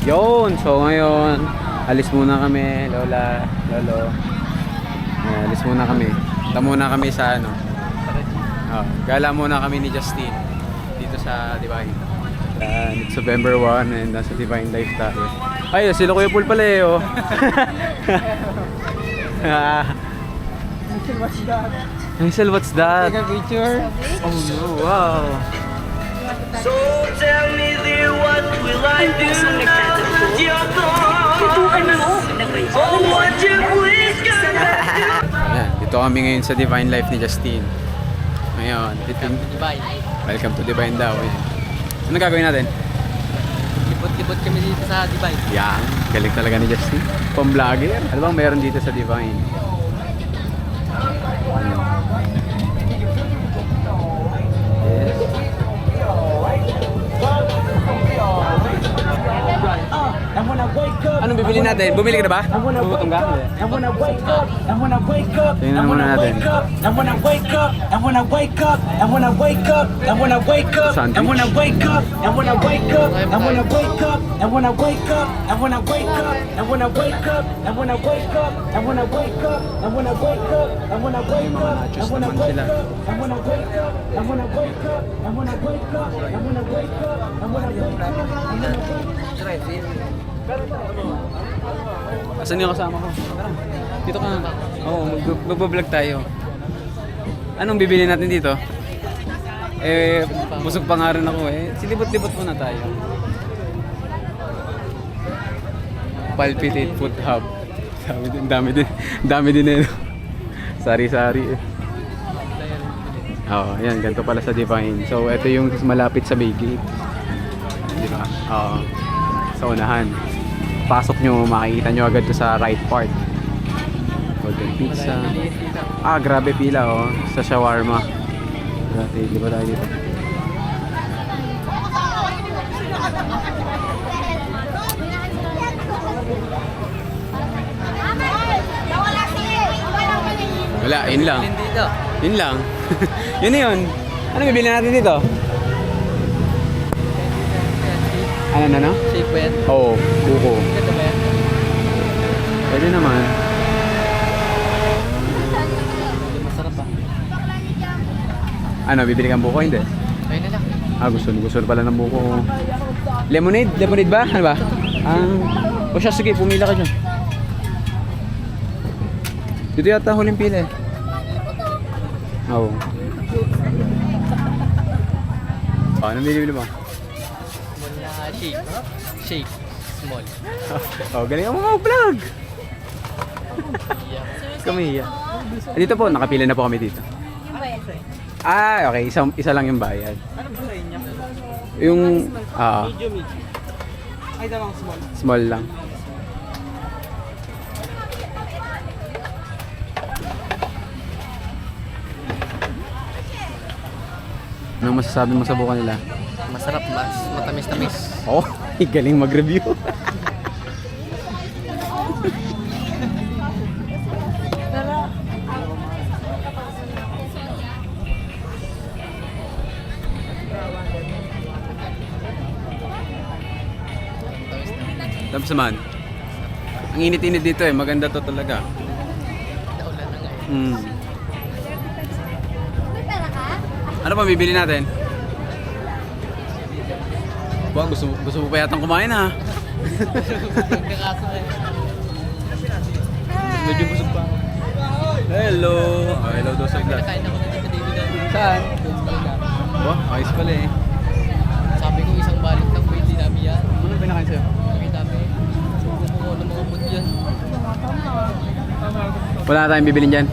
Yun, so ngayon, alis muna kami, Lola, Lolo. Alis muna kami. Punta muna kami sa ano. Gala muna kami ni Justin dito sa Divine. It's November 1 and nasa Divine Life tayo. Ay, sila Kuya Paul pala eh, oh. Hazel, what's that? Hazel, what's that? Take a picture. Oh no, wow. So tell me dear, what will I do now that you're gone? Oh, would you please come back to Ayan, dito kami ngayon sa Divine Life ni Justin. Ngayon, Dubai. welcome to Divine daw. Ayan. Ano gagawin natin? Libot-libot kami dito sa Dubai. Yan, galing talaga ni Justin. Pang-vlogger. Ano bang meron dito sa Divine? Anong bibili natin? Bumili ka na ba? Bubutong ka? Tingnan muna natin. Asan yung kasama ko? Tara, dito ka. Oo, magbablog tayo. Anong bibili natin dito? Busog pa nga rin ako eh. Silibot-libot muna tayo. Palpitate Food Hub. Dami din eh. Sari-sari eh. Oo, yan. Ganito pala sa Divine. So, ito yung malapit sa Bay Gate. Diba? Oo. Sa unahan. Pasok nyo, makikita nyo agad to sa right part. Golden Pizza. Grabe pila oh. Sa shawarma. Grabe, di ba tayo dito? Wala, yun lang. Yun lang. Yun na yun. Ano bibili natin dito? Ano? Shake ba yan? Oo, buko. Ito ba yan? Pwede naman. Masarap ba? Ano, bibili kang buko? Hindi. Ayun na lang. Gusto pala ng buko. Lemonade? Lemonade ba? Ano ba? O siya, sige, pumila ka dyan. Dito yata huling pila eh. Oo. Ano bibili mo? Small na shake. Shake. Small. Galing mo mag-vlog. Kamiya. Dito po, nakapila na po kami dito. Okay. Isa lang yung bayad. Ano ba sa inyo? Yung, Medium. Ay, damang small. small lang. Anong masasabi mo sa buka nila? Masarap, mas matamis-tamis. Oh, galing mag-review. Tapos naman, ang init-init dito eh, maganda to talaga. Naulan na nga eh. Ano pa bibili natin? Ba, gusto mo pa yatang kumain ha? Kakaso eh. Medyo busog pa ako. Hello! Hello daw sa glass. Nakain ako dito sa David. Saan? Ba, ayos pala eh. Sabi ko isang balik lang pwede namin yan. Ano pinakain sa'yo? Sabi namin, subuko ng mga food yan. Wala na tayong bibilin dyan.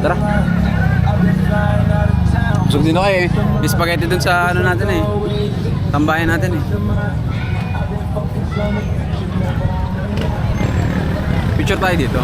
Tara. Busog din ako eh. May spaghetti dun sa ano natin eh. Tambayan natin eh. Picture tayo dito.